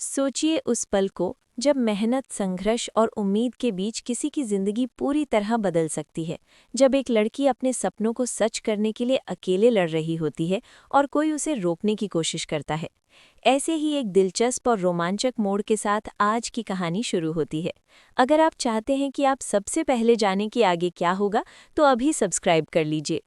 सोचिए उस पल को जब मेहनत, संघर्ष और उम्मीद के बीच किसी की जिंदगी पूरी तरह बदल सकती है। जब एक लड़की अपने सपनों को सच करने के लिए अकेले लड़ रही होती है और कोई उसे रोकने की कोशिश करता है। ऐसे ही एक दिलचस्प और रोमांचक मोड़ के साथ आज की कहानी शुरू होती है। अगर आप चाहते हैं कि आप सबसे पहले जानें कि आगे क्या होगा, तो अभी सब्सक्राइब कर लीजिए।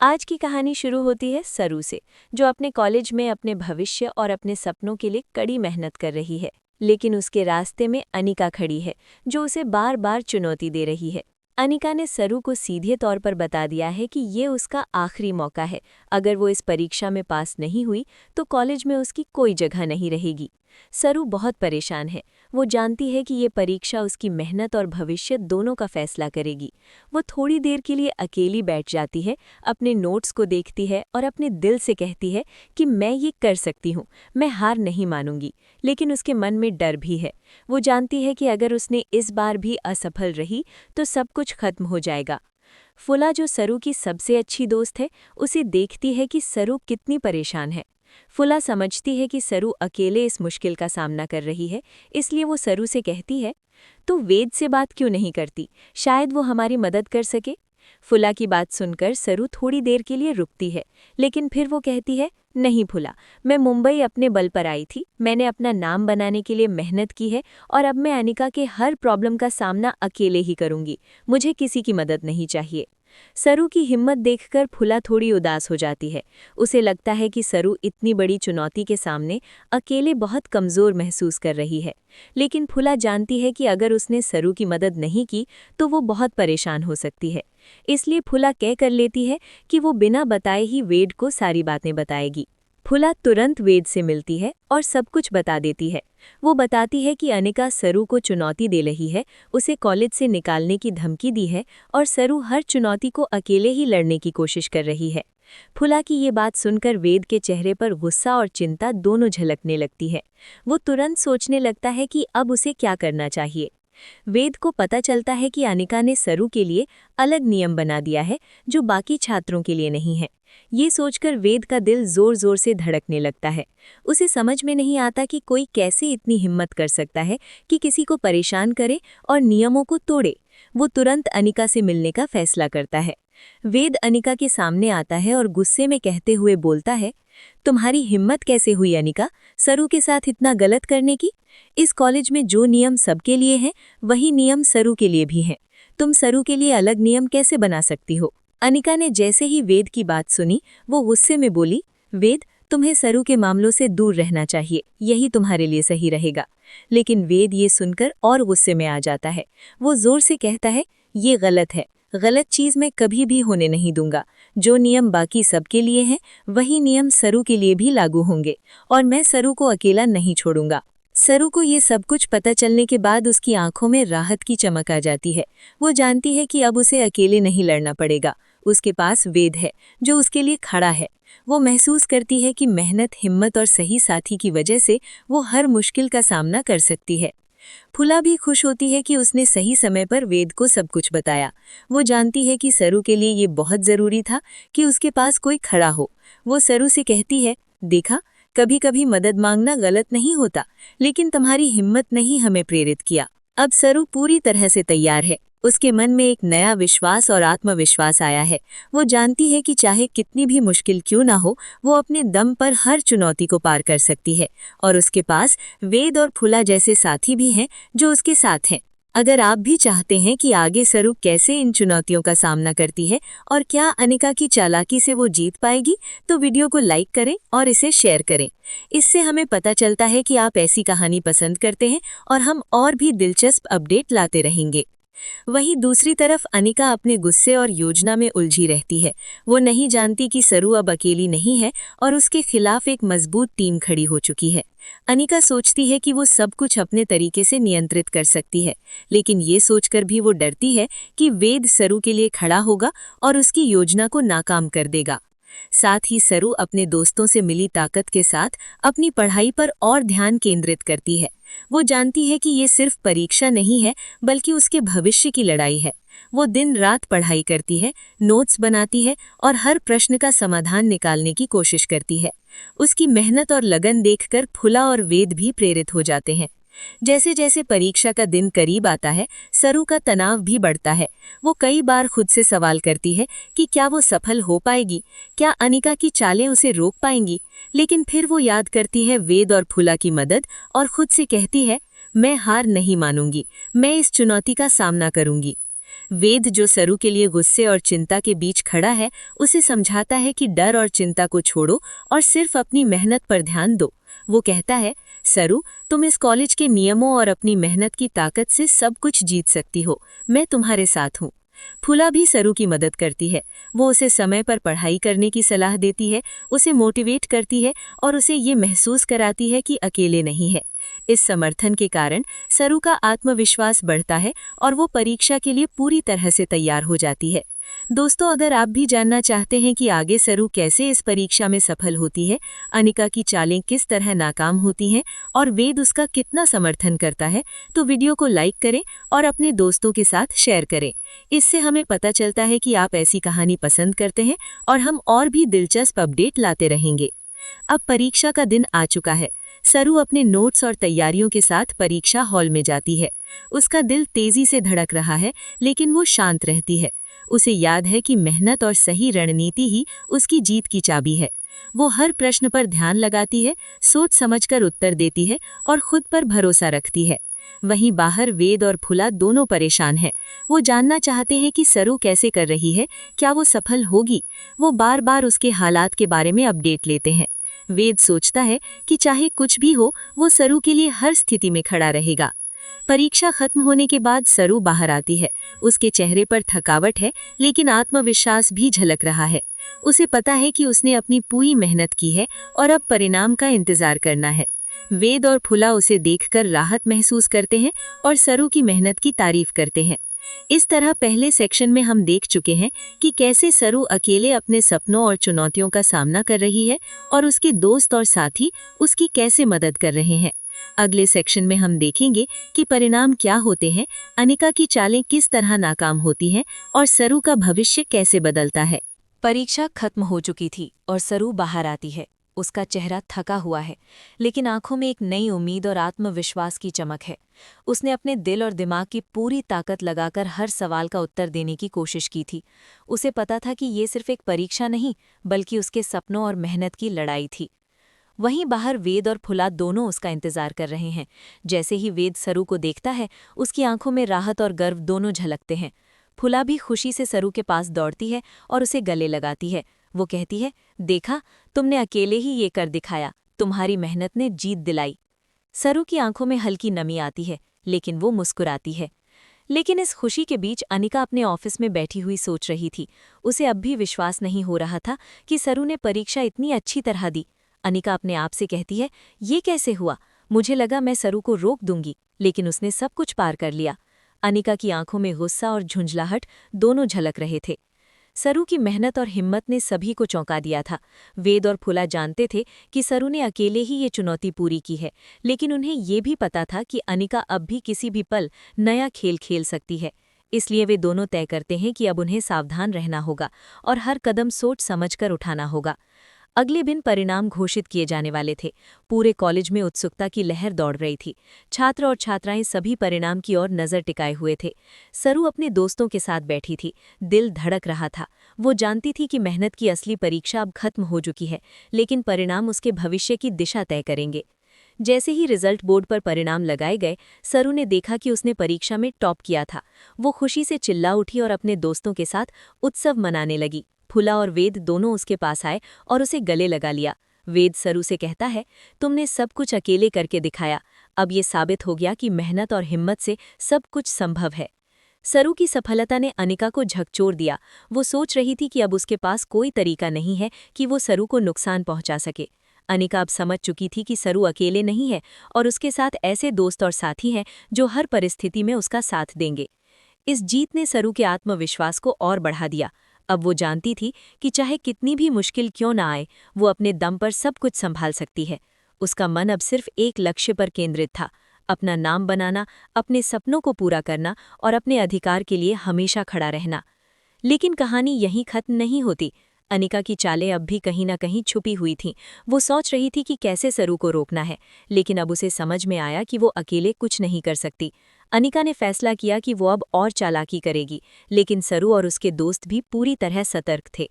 आज की कहानी शुरू होती है सरू से, जो अपने कॉलेज में अपने भविष्य और अपने सपनों के लिए कड़ी मेहनत कर रही है। लेकिन उसके रास्ते में अनिका खड़ी है, जो उसे बार बार चुनौती दे रही है। अनिका ने सरू को सीधे तौर पर बता दिया है कि ये उसका आखिरी मौका है। अगर वो इस परीक्षा में पास नहीं हुई तो कॉलेज में उसकी कोई जगह नहीं रहेगी। सरू बहुत परेशान है। वो जानती है कि ये परीक्षा उसकी मेहनत और भविष्य दोनों का फैसला करेगी। वो थोड़ी देर के लिए अकेली बैठ जाती है, अपने नोट्स को देखती है और अपने दिल से कहती है कि मैं ये कर सकती हूँ, मैं हार नहीं मानूंगी। लेकिन उसके मन में डर भी है। वो जानती है कि अगर उसने इस बार भी असफल रही तो सब कुछ खत्म हो जाएगा। फुला, जो सरू की सबसे अच्छी दोस्त है, उसे देखती है कि सरू कितनी परेशान है। फुला समझती है कि सरू अकेले इस मुश्किल का सामना कर रही है, इसलिए वो सरू से कहती है, "तो वेद से बात क्यों नहीं करती? शायद वो हमारी मदद कर सके।" फुला की बात सुनकर सरू थोड़ी देर के लिए रुकती है, लेकिन फिर वो कहती है, "नहीं फुला, मैं मुंबई अपने बल पर आई थी। मैंने अपना नाम बनाने के लिए मेहनत की है और अब मैं अनिका के हर प्रॉब्लम का सामना अकेले ही करूंगी। मुझे किसी की मदद नहीं चाहिए।" सरू की हिम्मत देखकर फुला थोड़ी उदास हो जाती है। उसे लगता है कि सरू इतनी बड़ी चुनौती के सामने अकेले बहुत कमज़ोर महसूस कर रही है। लेकिन फुला जानती है कि अगर उसने सरू की मदद नहीं की तो वो बहुत परेशान हो सकती है। इसलिए फुला तय कर लेती है कि वो बिना बताए ही वेद को सारी बातें बताएगी। फुला तुरंत वेद से मिलती है और सब कुछ बता देती है। वो बताती है कि अनिका सरू को चुनौती दे रही है, उसे कॉलेज से निकालने की धमकी दी है और सरू हर चुनौती को अकेले ही लड़ने की कोशिश कर रही है। फुला की ये बात सुनकर वेद के चेहरे पर गुस्सा और चिंता दोनों झलकने लगती है। वो तुरंत सोचने लगता है कि अब उसे क्या करना चाहिए। वेद को पता चलता है कि अनिका ने सरू के लिए अलग नियम बना दिया है, जो बाकी छात्रों के लिए नहीं है। ये सोचकर वेद का दिल जोर जोर से धड़कने लगता है। उसे समझ में नहीं आता कि कोई कैसे इतनी हिम्मत कर सकता है कि किसी को परेशान करे और नियमों को तोड़े। वो तुरंत अनिका से मिलने का फैसला करता है। वेद अनिका के सामने आता है और गुस्से में कहते हुए बोलता है, "तुम्हारी हिम्मत कैसे हुई अनिका, सरू के साथ इतना गलत करने की? इस कॉलेज में जो नियम सबके लिए हैं, वही नियम सरू के लिए भी हैं। तुम सरू के लिए अलग नियम कैसे बना सकती हो?" अनिका ने जैसे ही वेद की बात सुनी, वो गुस्से में बोली, "वेद, तुम्हें सरू के मामलों से दूर रहना चाहिए, यही तुम्हारे लिए सही रहेगा।" लेकिन वेद ये सुनकर और गुस्से में आ जाता है। वो जोर से कहता है, "ये गलत है, गलत चीज मैं कभी भी होने नहीं दूंगा। जो नियम बाकी सबके लिए हैं, वही नियम सरू के लिए भी लागू होंगे और मैं सरू को अकेला नहीं छोड़ूंगा।" सरू को ये सब कुछ पता चलने के बाद उसकी आंखों में राहत की चमक आ जाती है। वो जानती है कि अब उसे अकेले नहीं लड़ना पड़ेगा। उसके पास वेद है, जो उसके लिए खड़ा है। वो महसूस करती है कि मेहनत, हिम्मत और सही साथी की वजह से वो हर मुश्किल का सामना कर सकती है। फुला भी खुश होती है कि उसने सही समय पर वेद को सब कुछ बताया। वो जानती है कि सरू के लिए ये बहुत ज़रूरी था कि उसके पास कोई खड़ा हो। वो सरू से कहती है, "देखा, कभी कभी मदद मांगना गलत नहीं होता, लेकिन तुम्हारी हिम्मत ने ही हमें प्रेरित किया।" अब सरू पूरी तरह से तैयार है। उसके मन में एक नया विश्वास और आत्मविश्वास आया है। वो जानती है कि चाहे कितनी भी मुश्किल क्यों ना हो, वो अपने दम पर हर चुनौती को पार कर सकती है और उसके पास वेद और फुला जैसे साथी भी हैं जो उसके साथ हैं। अगर आप भी चाहते हैं कि आगे सरू कैसे इन चुनौतियों का सामना करती है और क्या अनिका की चालाकी से वो जीत पाएगी, तो वीडियो को लाइक करें और इसे शेयर करें। इससे हमें पता चलता है कि आप ऐसी कहानी पसंद करते हैं और हम और भी दिलचस्प अपडेट लाते रहेंगे। वहीं दूसरी तरफ अनिका अपने गुस्से और योजना में उलझी रहती है। वो नहीं जानती कि सरू अब अकेली नहीं है और उसके खिलाफ एक मजबूत टीम खड़ी हो चुकी है। अनिका सोचती है कि वो सब कुछ अपने तरीके से नियंत्रित कर सकती है, लेकिन ये सोचकर भी वो डरती है कि वेद सरू के लिए खड़ा होगा और उसकी योजना को नाकाम कर देगा। साथ ही सरू अपने दोस्तों से मिली ताकत के साथ अपनी पढ़ाई पर और ध्यान केंद्रित करती है। वो जानती है कि ये सिर्फ परीक्षा नहीं है, बल्कि उसके भविष्य की लड़ाई है। वो दिन रात पढ़ाई करती है, नोट्स बनाती है और हर प्रश्न का समाधान निकालने की कोशिश करती है। उसकी मेहनत और लगन देखकर फुला और वेद भी प्रेरित हो जाते हैं। जैसे जैसे परीक्षा का दिन करीब आता है, सरू का तनाव भी बढ़ता है। वो कई बार खुद से सवाल करती है कि क्या वो सफल हो पाएगी, क्या अनिका की चालें उसे रोक पाएंगी। लेकिन फिर वो याद करती है वेद और फुला की मदद और खुद से कहती है, मैं हार नहीं मानूंगी, मैं इस चुनौती का सामना करूंगी। वेद, जो सरू के लिए गुस्से और चिंता के बीच खड़ा है, उसे समझाता है कि डर और चिंता को छोड़ो और सिर्फ अपनी मेहनत पर ध्यान दो। वो कहता है, सरू, तुम इस कॉलेज के नियमों और अपनी मेहनत की ताकत से सब कुछ जीत सकती हो। मैं तुम्हारे साथ हूँ। फुला भी सरू की मदद करती है। वो उसे समय पर पढ़ाई करने की सलाह देती है, उसे मोटिवेट करती है और उसे ये महसूस कराती है कि अकेले नहीं है। इस समर्थन के कारण सरू का आत्मविश्वास बढ़ता है और वो परीक्षा के लिए पूरी तरह से तैयार हो जाती है। दोस्तों, अगर आप भी जानना चाहते हैं कि आगे सरू कैसे इस परीक्षा में सफल होती है, अनिका की चालें किस तरह नाकाम होती हैं और वेद उसका कितना समर्थन करता है, तो वीडियो को लाइक करें और अपने दोस्तों के साथ शेयर करें। इससे हमें पता चलता है कि आप ऐसी कहानी पसंद करते हैं और हम और भी दिलचस्प अपडेट लाते रहेंगे। अब परीक्षा का दिन आ चुका है। सरू अपने नोट्स और तैयारियों के साथ परीक्षा हॉल में जाती है। उसका दिल तेजी से धड़क रहा है, लेकिन वो शांत रहती है। उसे याद है कि मेहनत और सही रणनीति ही उसकी जीत की चाबी है। वो हर प्रश्न पर ध्यान लगाती है, सोच समझकर उत्तर देती है और खुद पर भरोसा रखती है। वहीं बाहर वेद और फुला दोनों परेशान हैं। वो जानना चाहते हैं कि सरू कैसे कर रही है, क्या वो सफल होगी। वो बार बार उसके हालात के बारे में अपडेट लेते हैं। वेद सोचता है कि चाहे कुछ भी हो, वो सरू के लिए हर स्थिति में खड़ा रहेगा। परीक्षा खत्म होने के बाद सरू बाहर आती है। उसके चेहरे पर थकावट है, लेकिन आत्मविश्वास भी झलक रहा है। उसे पता है कि उसने अपनी पूरी मेहनत की है और अब परिणाम का इंतजार करना है। वेद और फुला उसे देखकर राहत महसूस करते हैं और सरू की मेहनत की तारीफ करते हैं। इस तरह पहले सेक्शन में हम देख चुके हैं कि कैसे सरू अकेले अपने सपनों और चुनौतियों का सामना कर रही है और उसके दोस्त और साथी उसकी कैसे मदद कर रहे हैं। अगले सेक्शन में हम देखेंगे कि परिणाम क्या होते हैं, अनिका की चालें किस तरह नाकाम होती हैं और सरू का भविष्य कैसे बदलता है। परीक्षा खत्म हो चुकी थी और सरू बाहर आती है। उसका चेहरा थका हुआ है, लेकिन आंखों में एक नई उम्मीद और आत्मविश्वास की चमक है। उसने अपने दिल और दिमाग की पूरी ताकत लगाकर हर सवाल का उत्तर देने की कोशिश की थी। उसे पता था कि ये सिर्फ एक परीक्षा नहीं, बल्कि उसके सपनों और मेहनत की लड़ाई थी। वहीं बाहर वेद और फुला दोनों उसका इंतजार कर रहे हैं। जैसे ही वेद सरू को देखता है, उसकी आंखों में राहत और गर्व दोनों झलकते हैं। फुला भी खुशी से सरू के पास दौड़ती है और उसे गले लगाती है। वो कहती है, देखा, तुमने अकेले ही ये कर दिखाया, तुम्हारी मेहनत ने जीत दिलाई। सरू की आंखों में हल्की नमी आती है, लेकिन वो मुस्कुराती है। लेकिन इस खुशी के बीच अनिका अपने ऑफिस में बैठी हुई सोच रही थी। उसे अब भी विश्वास नहीं हो रहा था कि सरू ने परीक्षा इतनी अच्छी तरह दी। अनिका अपने आप से कहती है, ये कैसे हुआ? मुझे लगा मैं सरू को रोक दूंगी, लेकिन उसने सब कुछ पार कर लिया। अनिका की आंखों में गुस्सा और झुंझलाहट दोनों झलक रहे थे। सरू की मेहनत और हिम्मत ने सभी को चौंका दिया था। वेद और फुला जानते थे कि सरू ने अकेले ही ये चुनौती पूरी की है, लेकिन उन्हें ये भी पता था कि अनिका अब भी किसी भी पल नया खेल खेल सकती है। इसलिए वे दोनों तय करते हैं कि अब उन्हें सावधान रहना होगा और हर कदम सोच समझकर उठाना होगा। अगले दिन परिणाम घोषित किए जाने वाले थे। पूरे कॉलेज में उत्सुकता की लहर दौड़ रही थी। छात्र और छात्राएं सभी परिणाम की ओर नजर टिकाए हुए थे। सरू अपने दोस्तों के साथ बैठी थी। दिल धड़क रहा था। वो जानती थी कि मेहनत की असली परीक्षा अब खत्म हो चुकी है, लेकिन परिणाम उसके भविष्य की दिशा तय करेंगे। जैसे ही रिजल्ट बोर्ड पर परिणाम लगाए गए, सरू ने देखा कि उसने परीक्षा में टॉप किया था। वो खुशी से चिल्ला उठी और अपने दोस्तों के साथ उत्सव मनाने लगी। फुला और वेद दोनों उसके पास आए और उसे गले लगा लिया। वेद सरू से कहता है, तुमने सब कुछ अकेले करके दिखाया। अब ये साबित हो गया कि मेहनत और हिम्मत से सब कुछ संभव है। सरू की सफलता ने अनिका को झकझोर दिया। वो सोच रही थी कि अब उसके पास कोई तरीका नहीं है कि वो सरू को नुकसान पहुंचा सके। अनिका अब समझ चुकी थी कि सरू अकेले नहीं है और उसके साथ ऐसे दोस्त और साथी हैं जो हर परिस्थिति में उसका साथ देंगे। इस जीत ने सरू के आत्मविश्वास को और बढ़ा दिया। अब वो जानती थी कि चाहे कितनी भी मुश्किल क्यों ना आए, वो अपने दम पर सब कुछ संभाल सकती है। उसका मन अब सिर्फ एक लक्ष्य पर केंद्रित था, अपना नाम बनाना, अपने सपनों को पूरा करना और अपने अधिकार के लिए हमेशा खड़ा रहना। लेकिन कहानी यहीं खत्म नहीं होती। अनिका की चालें अब भी कहीं न कहीं छुपी हुई थीं। वो सोच रही थी कि कैसे सरू को रोकना है, लेकिन अब उसे समझ में आया कि वो अकेले कुछ नहीं कर सकती। अनिका ने फैसला किया कि वो अब और चालाकी करेगी, लेकिन सरू और उसके दोस्त भी पूरी तरह सतर्क थे।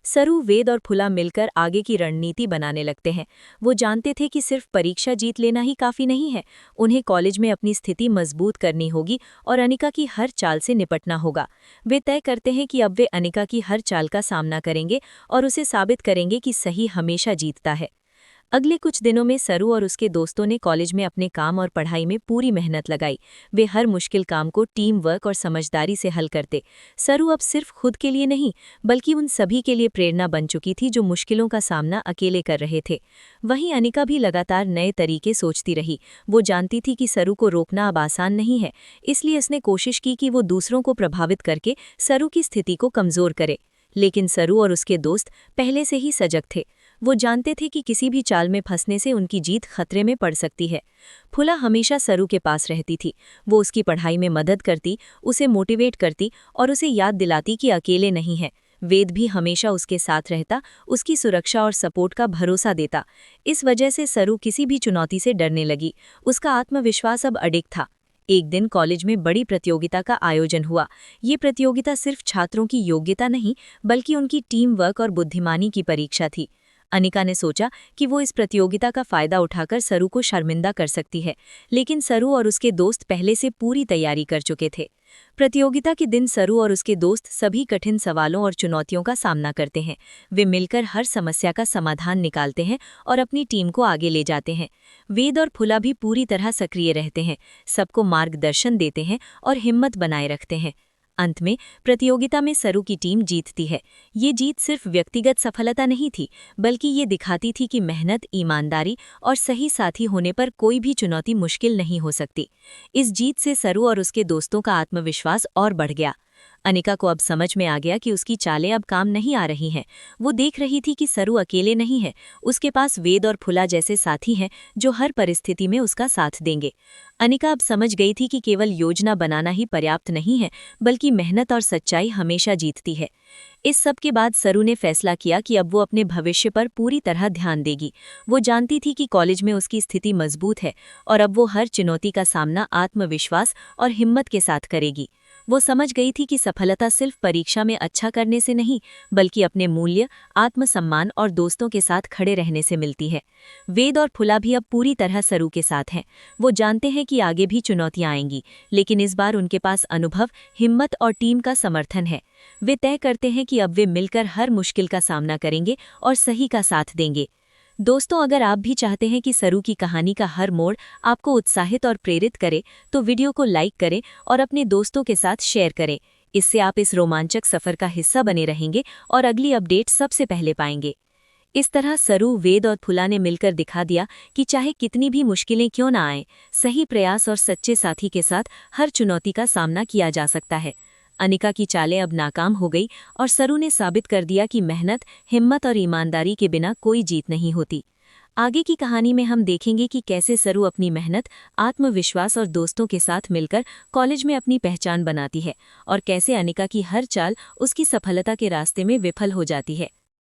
सरू, वेद और फुला मिलकर आगे की रणनीति बनाने लगते हैं। वो जानते थे कि सिर्फ परीक्षा जीत लेना ही काफ़ी नहीं है, उन्हें कॉलेज में अपनी स्थिति मजबूत करनी होगी और अनिका की हर चाल से निपटना होगा। वे तय करते हैं कि अब वे अनिका की हर चाल का सामना करेंगे और उसे साबित करेंगे कि सही हमेशा जीतता है। अगले कुछ दिनों में सरू और उसके दोस्तों ने कॉलेज में अपने काम और पढ़ाई में पूरी मेहनत लगाई। वे हर मुश्किल काम को टीम वर्क और समझदारी से हल करते। सरू अब सिर्फ खुद के लिए नहीं, बल्कि उन सभी के लिए प्रेरणा बन चुकी थी जो मुश्किलों का सामना अकेले कर रहे थे। वहीं अनिका भी लगातार नए तरीके सोचती रही। वो जानती थी कि सरू को रोकना अब आसान नहीं है, इसलिए उसने कोशिश की कि वो दूसरों को प्रभावित करके सरू की स्थिति को कमजोर करे। लेकिन सरू और उसके दोस्त पहले से ही सजग थे। वो जानते थे कि किसी भी चाल में फंसने से उनकी जीत खतरे में पड़ सकती है। फुला हमेशा सरू के पास रहती थी। वो उसकी पढ़ाई में मदद करती, उसे मोटिवेट करती और उसे याद दिलाती कि अकेले नहीं है। वेद भी हमेशा उसके साथ रहता, उसकी सुरक्षा और सपोर्ट का भरोसा देता। इस वजह से सरू किसी भी चुनौती से डरने लगी। उसका आत्मविश्वास अब अडिग था। एक दिन कॉलेज में बड़ी प्रतियोगिता का आयोजन हुआ। ये प्रतियोगिता सिर्फ छात्रों की योग्यता नहीं, बल्कि उनकी टीम वर्क और बुद्धिमानी की परीक्षा थी। अनिका ने सोचा कि वो इस प्रतियोगिता का फायदा उठाकर सरू को शर्मिंदा कर सकती है, लेकिन सरू और उसके दोस्त पहले से पूरी तैयारी कर चुके थे। प्रतियोगिता के दिन सरू और उसके दोस्त सभी कठिन सवालों और चुनौतियों का सामना करते हैं। वे मिलकर हर समस्या का समाधान निकालते हैं और अपनी टीम को आगे ले जाते हैं। वेद और फुला भी पूरी तरह सक्रिय रहते हैं, सबको मार्गदर्शन देते हैं और हिम्मत बनाए रखते हैं। अंत में प्रतियोगिता में सरू की टीम जीतती है। ये जीत सिर्फ व्यक्तिगत सफलता नहीं थी, बल्कि ये दिखाती थी कि मेहनत, ईमानदारी और सही साथी होने पर कोई भी चुनौती मुश्किल नहीं हो सकती। इस जीत से सरू और उसके दोस्तों का आत्मविश्वास और बढ़ गया। अनिका को अब समझ में आ गया कि उसकी चालें अब काम नहीं आ रही हैं। वो देख रही थी कि सरू अकेले नहीं है, उसके पास वेद और फुला जैसे साथी हैं जो हर परिस्थिति में उसका साथ देंगे। अनिका अब समझ गई थी कि केवल योजना बनाना ही पर्याप्त नहीं है, बल्कि मेहनत और सच्चाई हमेशा जीतती है। इस सब के बाद सरू ने फैसला किया कि अब वो अपने भविष्य पर पूरी तरह ध्यान देगी। वो जानती थी कि कॉलेज में उसकी स्थिति मजबूत है और अब वो हर चुनौती का सामना आत्मविश्वास और हिम्मत के साथ करेगी। वो समझ गई थी कि सफलता सिर्फ परीक्षा में अच्छा करने से नहीं, बल्कि अपने मूल्य, आत्मसम्मान और दोस्तों के साथ खड़े रहने से मिलती है। वेद और फुला भी अब पूरी तरह सरू के साथ हैं। वो जानते हैं कि आगे भी चुनौतियां आएंगी, लेकिन इस बार उनके पास अनुभव, हिम्मत और टीम का समर्थन है। वे तय करते हैं कि अब वे मिलकर हर मुश्किल का सामना करेंगे और सही का साथ देंगे। दोस्तों, अगर आप भी चाहते हैं कि सरू की कहानी का हर मोड़ आपको उत्साहित और प्रेरित करे, तो वीडियो को लाइक करें और अपने दोस्तों के साथ शेयर करें। इससे आप इस रोमांचक सफर का हिस्सा बने रहेंगे और अगली अपडेट सबसे पहले पाएंगे। इस तरह सरू, वेद और फुला ने मिलकर दिखा दिया कि चाहे कितनी भी मुश्किलें क्यों ना आएं, सही प्रयास और सच्चे साथी के साथ हर चुनौती का सामना किया जा सकता है। अनिका की चालें अब नाकाम हो गई और सरू ने साबित कर दिया कि मेहनत, हिम्मत और ईमानदारी के बिना कोई जीत नहीं होती। आगे की कहानी में हम देखेंगे कि कैसे सरू अपनी मेहनत, आत्मविश्वास और दोस्तों के साथ मिलकर कॉलेज में अपनी पहचान बनाती है और कैसे अनिका की हर चाल उसकी सफलता के रास्ते में विफल हो जाती है।